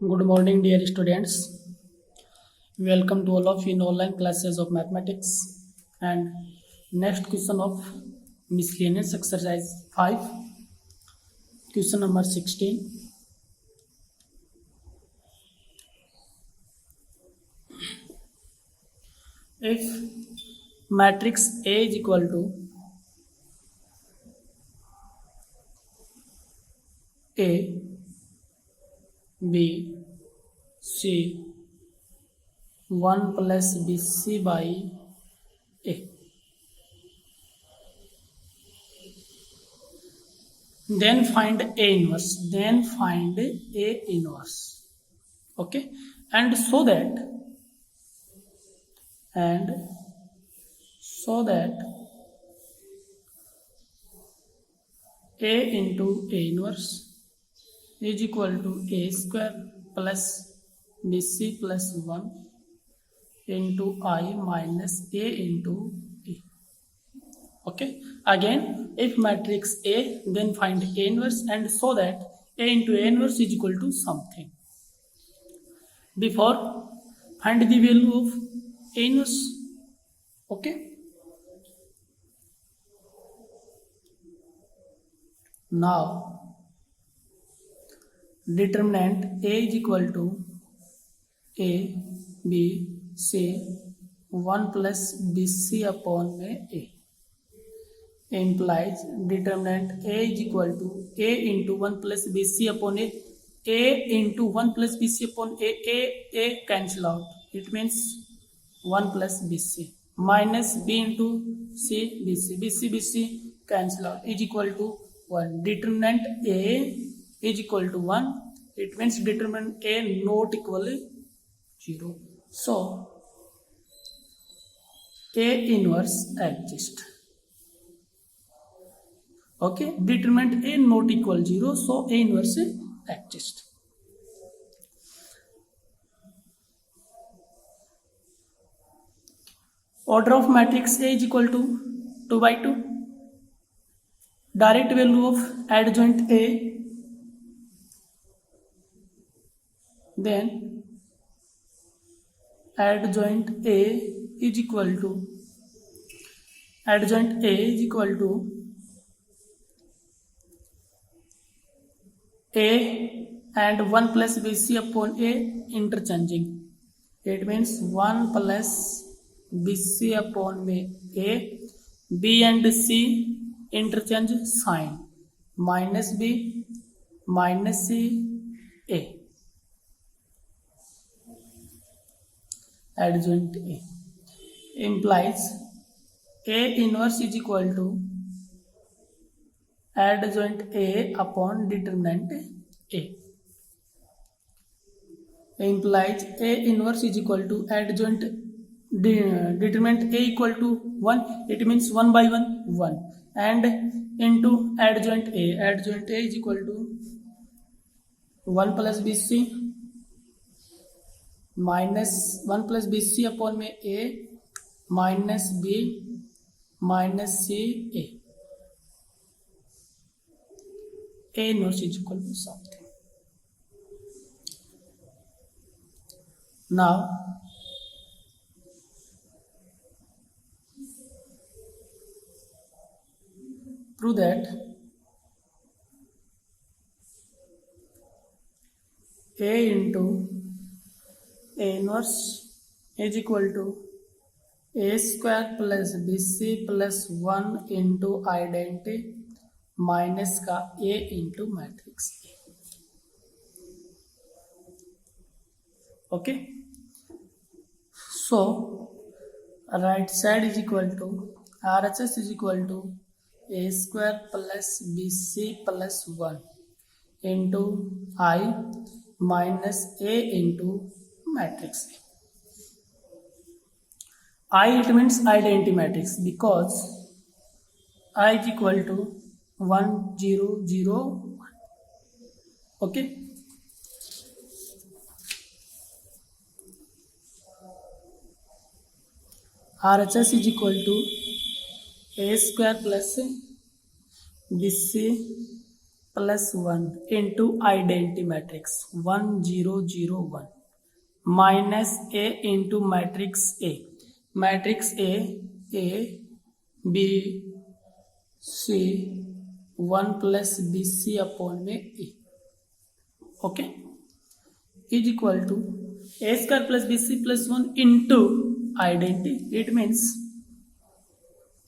Good morning, dear students. Welcome to all of you in online classes of mathematics. And next question of miscellaneous exercise 5, question number 16. If matrix A is equal to A, B, C, 1 plus BC by A, then find A inverse. Okay, and so that A into A inverse is equal to A square plus BC plus 1 into I minus A into A. Okay, again, if matrix A, then find A inverse, and so that A into A inverse is equal to something. Before, find the value of A inverse. Okay, now determinant A is equal to A, B, C, 1 plus BC upon A implies determinant A is equal to A into 1 plus BC upon A into 1 plus BC upon A cancel out. It means 1 plus BC minus B into C, BC cancel out is equal to 1. Determinant A is equal to 1. It means determinant A not equal to 0. So, A inverse exists. Okay, determinant A not equal 0, so A inverse exists. Order of matrix A is equal to 2 by 2. Direct value of adjoint A, then adjoint A is equal to A and 1 plus BC upon A interchanging. It means 1 plus BC upon A, B and C interchange sign, minus B, minus C, A. Adjoint A implies A inverse is equal to adjoint A upon determinant A. Implies A inverse is equal to adjoint determinant A equal to 1. It means 1 by 1, 1. And into adjoint A is equal to 1 plus BC minus 1 plus BC upon A minus B minus C, A inverse is equal to something. Now, prove that A into A inverse is equal to A square plus BC plus 1 into identity minus का A into matrix A. Okay, so right side is equal to RHS is equal to A square plus BC plus 1 into I minus A into matrix A. I, it means identity matrix, because I is equal to 1 0 0 1. Okay, RHS is equal to A square plus BC plus 1 into identity matrix 1 0 0 1 minus A into matrix A B C 1 plus BC upon में A. Okay, is equal to A square plus BC plus 1 into identity. It means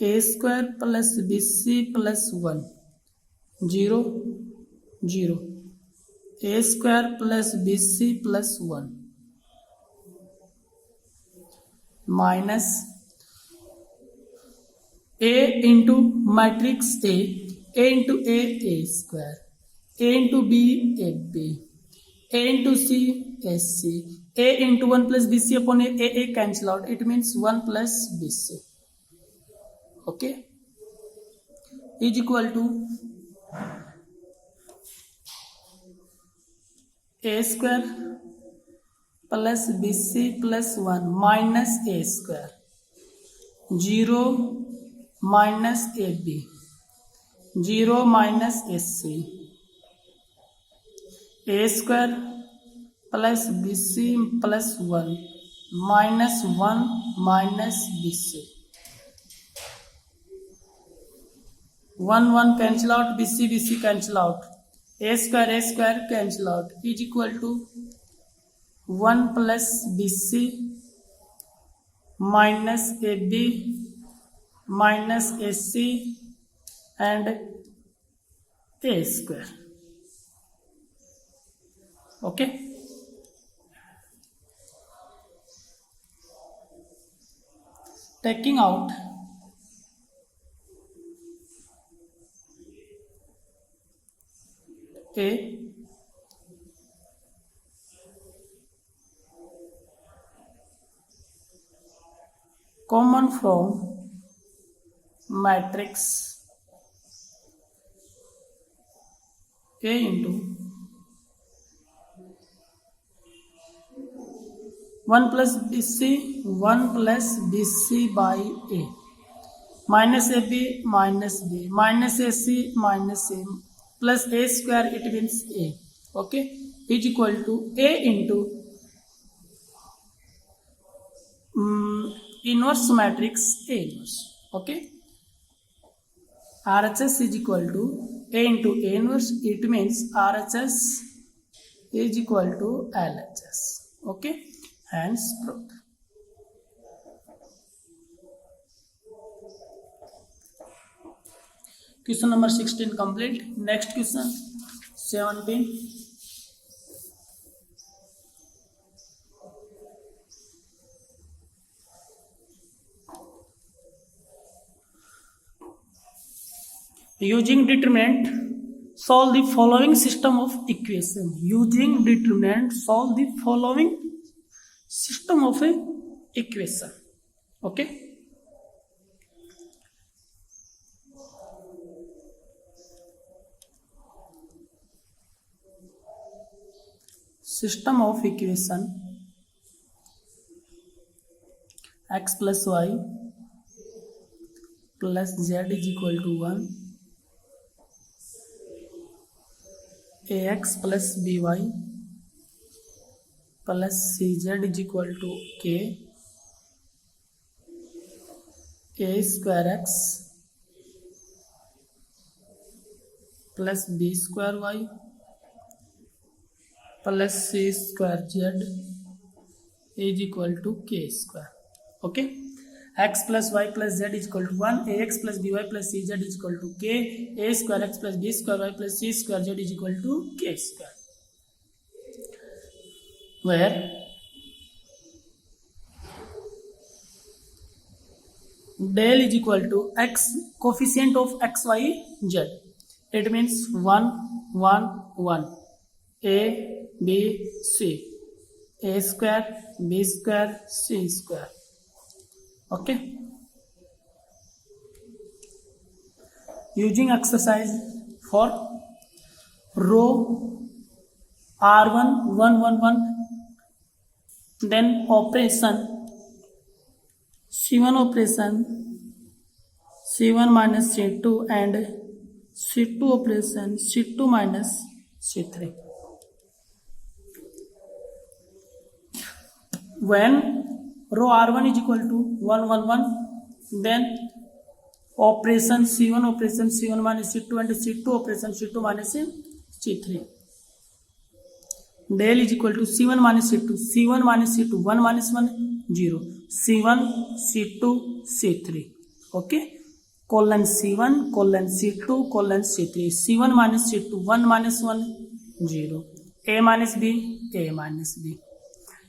A square plus BC plus 1 0 0 A square plus BC plus 1 minus A into matrix A into A square, A into B AB, A into C SC, A into 1 plus BC upon A cancel out. It means 1 plus BC. Okay, is equal to A square plus BC plus 1 minus A square 0 minus AB 0 minus SC A square plus BC plus 1 minus 1 minus BC 1 1 cancel out, BC cancel out, A square cancel out, is equal to 1 plus BC minus AB minus AC and A square. Okay, taking out A common from matrix A into 1 plus BC 1 plus BC by A minus AB minus B minus AC minus A plus A square, it means A. Okay, is equal to A into inverse matrix A inverse. Okay, RHS is equal to A into A inverse. It means RHS is equal to LHS. Okay, hence proved. Question number 16 complete. Next question 17. Using determinant, solve the following system of equation. Using determinant, solve the following system of a equation. Okay, system of equation x plus y plus z is equal to 1, ax plus by plus cz is equal to k, a square x plus b square y plus c square z is equal to k square. Okay, x plus y plus z is equal to 1, ax plus by plus cz is equal to k, a square x plus b square y plus c square z is equal to k square, where del is equal to x coefficient of x y z. It means 1 1 1, a b c, a square b square c square. Okay, using exercise for row r1 1 1 1, then operation c1 operation c1 minus c2 and C2 operation C2 minus C3. When row R1 is equal to 1 1 1, then operation C1 minus C2 and C2 operation C2 minus C3. Del is equal to C1 minus C2 1 minus 1 0, C1 C2 C3. Okay, colon C1 colon C2 colon C3, C1 minus C2 1 minus 1 0, A minus B,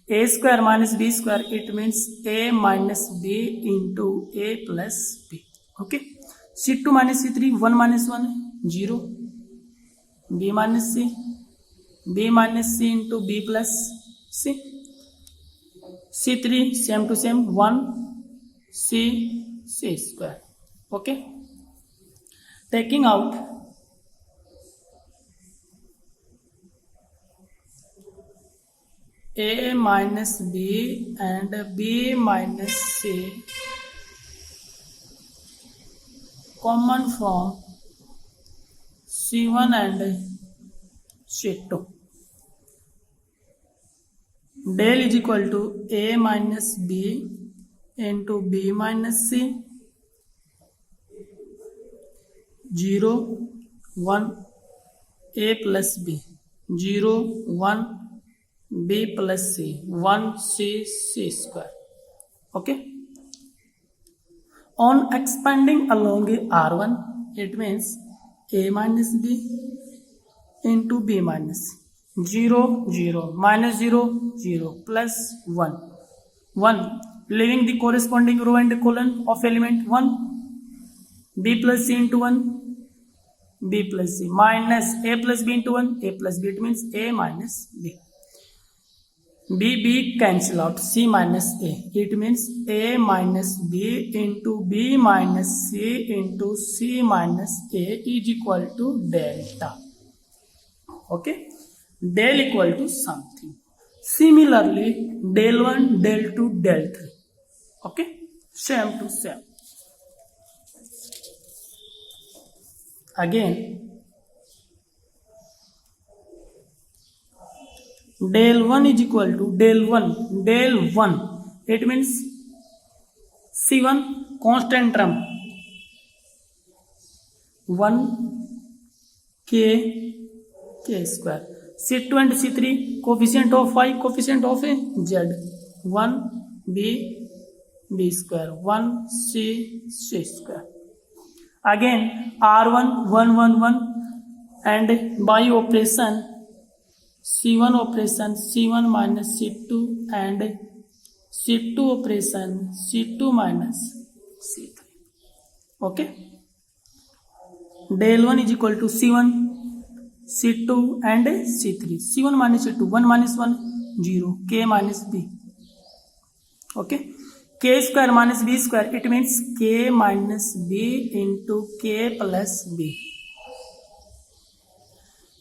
A square minus B square, it means A minus B into A plus B. Okay, C2 minus C3 1 minus 1 0, B minus C into B plus C, C3 same to same 1 C square. Okay, taking out A minus B and B minus C common from C1 and C2. Del is equal to A minus B into B minus C, 0 1 A plus B, 0 1 B plus C, 1 C square. Okay, on expanding along R1, it means A minus B into B minus C, 0 0 minus 0 0 plus 1 1, leaving the corresponding row and column of element 1, B plus C into 1 B plus C minus A plus B into 1 A plus B, it means A minus B. B cancel out, C minus A, it means A minus B into B minus C into C minus A is equal to delta. Okay, del equal to something. Similarly, del 1, del 2, del 3. Okay, same to same. Again, del 1 is equal to del 1, it means C1 constant term 1 K square, C2 and C3 coefficient of Y, coefficient of Z, 1 B square, 1 C square. Again R1 1 1 1 and by operation C1 minus C2 and C2 operation C2 minus C3. Okay, del 1 is equal to C1 C2 and C3, C1 minus C2 1 minus 1 0, K minus B. Okay, K square minus B square, it means K minus B into K plus B,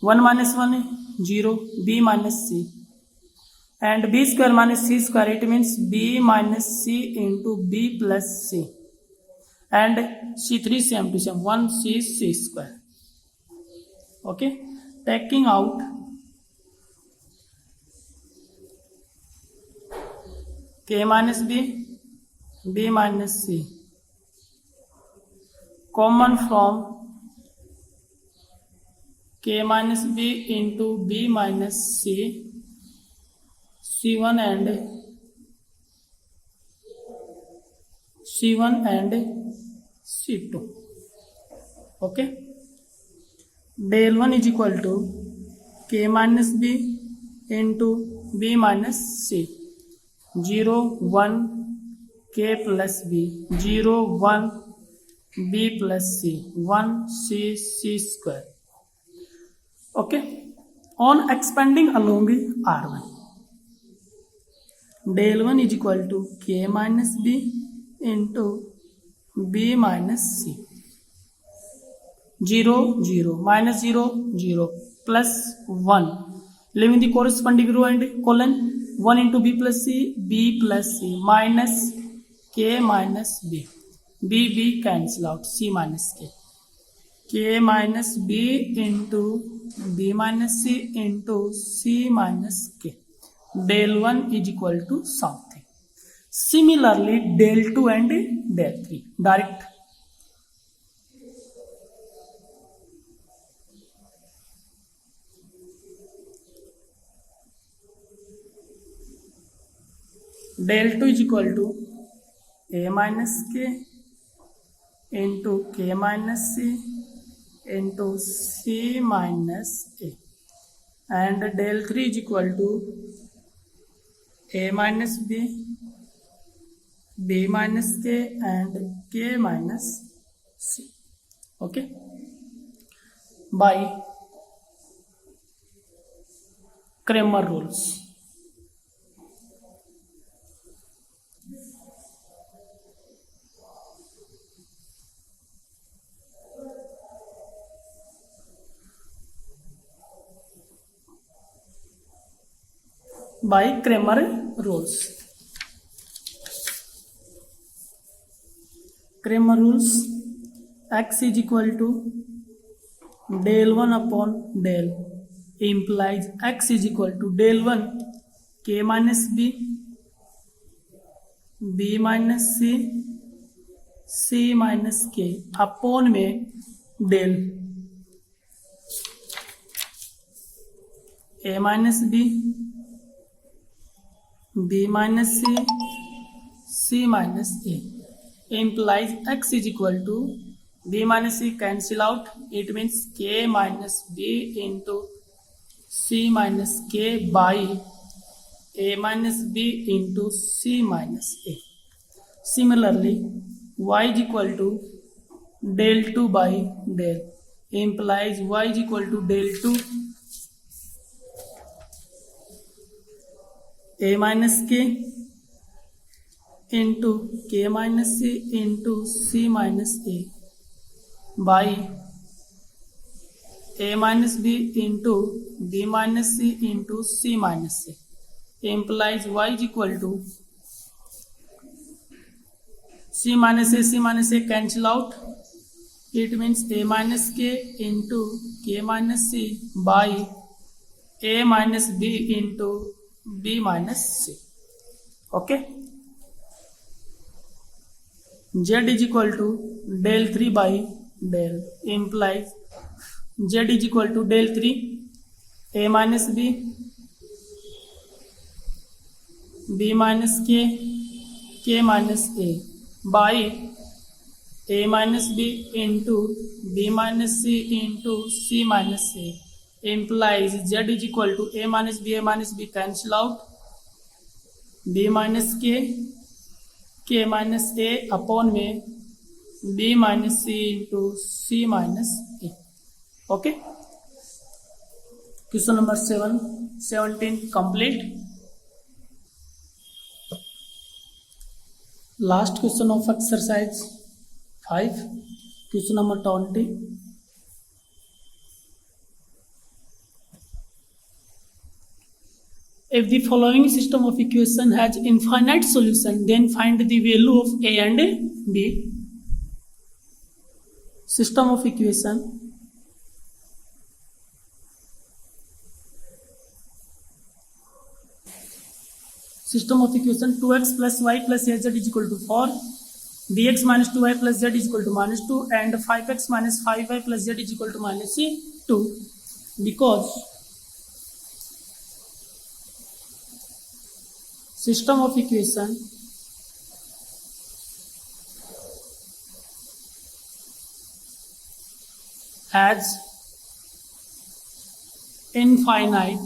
1 minus 1 0, B minus C, and B square minus C square, it means B minus C into B plus C, and C3 same to same 1 C square. Okay, taking out K minus B, B minus C common from K minus B into B minus C, C1 and C2. Okay, del 1 is equal to K minus B into B minus C, 0 1 K plus B, 0 1 B plus C, 1 C square. Okay, on expanding along R1, del 1 is equal to K minus B into B minus C, 0 0 minus 0 0 plus 1, leaving the corresponding row and column 1 into B plus C minus K minus B, B cancel out, C minus K, k minus b into b minus c into c minus k. Del 1 is equal to something. Similarly, del 2 and del 3. Direct. Del 2 is equal to a minus k into k minus c into c minus a, and del 3 is equal to a minus b, b minus k and k minus c. Okay, by Cramer rules. By Cramer rules. Cramer rules, x is equal to del 1 upon del implies x is equal to del 1 k minus b, b minus c, c minus k upon में del a minus b, b minus c, c minus a implies x is equal to b minus c cancel out. It means k minus b into c minus k by a minus b into c minus a. Similarly, y is equal to del 2 by del implies y is equal to del 2 a minus k into k minus c into c minus a by a minus b into b minus c into c minus a implies y is equal to c minus a cancel out. It means a minus k into k minus c by a minus b into b minus c. Okay, z is equal to del 3 by del implies z is equal to del 3 a minus b, b minus k, k minus a by a minus b into b minus c into c minus a implies z is equal to a minus b cancel out, b minus k minus a upon में b minus c into c minus a. Okay, question number 17 complete. Last question of exercise 5, question number 20. If the following system of equation has infinite solution, then find the value of a and b. System of equation system of equation 2x plus y plus az is equal to 4, bx minus 2y plus z is equal to minus 2, and 5x minus 5y plus z is equal to minus 2, because system of equation has infinite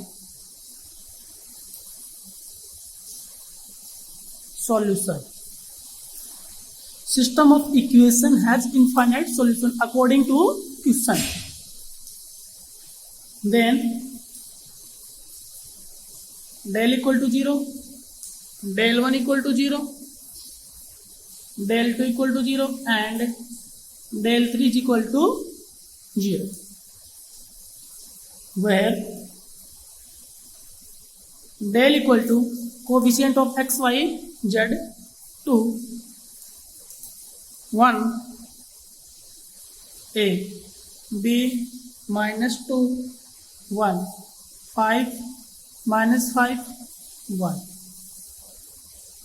solution. System of equation has infinite solution according to question. Then del equal to 0, del 1 equal to 0, del 2 equal to 0, and del 3 is equal to 0, where del equal to coefficient of x, y, z 2, 1, a, b minus 2 1 5 minus 5 1,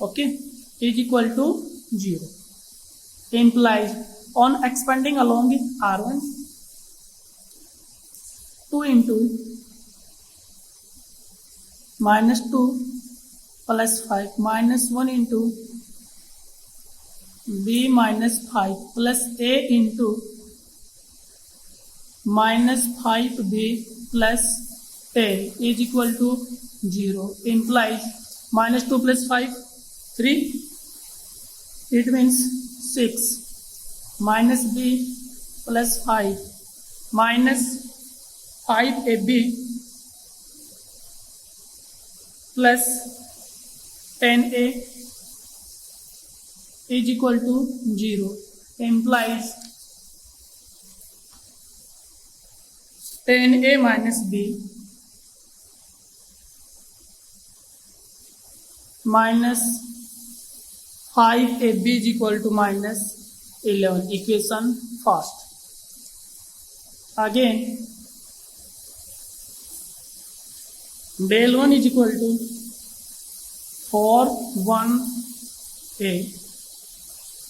okay, is equal to 0. Implies on expanding along R1, 2 into minus 2 plus 5 minus 1 into b minus 5 plus a into minus 5b plus 10 is equal to 0. Implies minus 2 plus 5 3, it means 6 minus b plus 5 minus 5ab plus 10a is equal to 0. Implies 10a minus b minus 5ab is equal to minus 11. Equation first. Again, del 1 is equal to 4 1a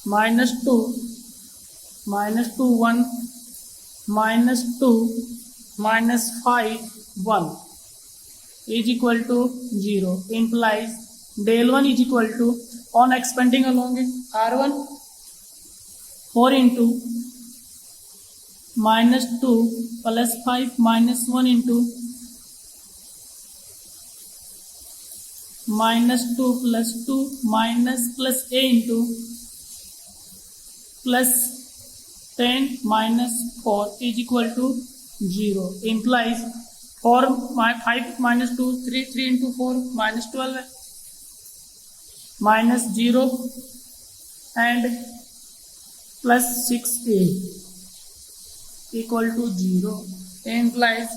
minus 2 1 minus 2 minus 5 1 is equal to 0. Implies del 1 is equal to, on expanding along R1, 4 into minus 2 plus 5 minus 1 into minus 2 plus 2 minus plus a into plus 10 minus 4 is equal to 0. Implies 4 5 minus 2 3 into 4 minus 12 minus 0 and plus 6a equal to 0. Implies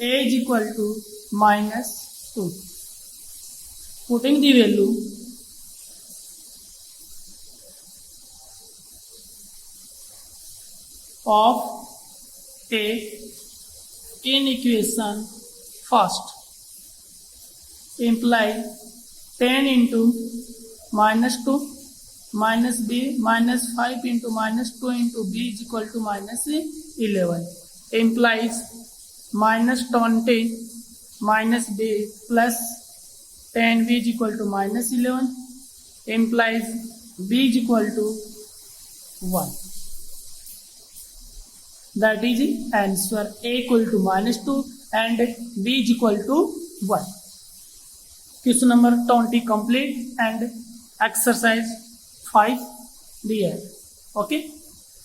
a is equal to minus 2. Putting the value of a in equation first, imply 10 into minus 2 minus b minus 5 into minus 2 into b is equal to minus 11. Implies minus 20 minus b plus 10b is equal to minus 11. Implies b is equal to 1. That is the answer. A equal to minus 2 and b is equal to 1. Question number 20 complete and exercise 5 there. Okay.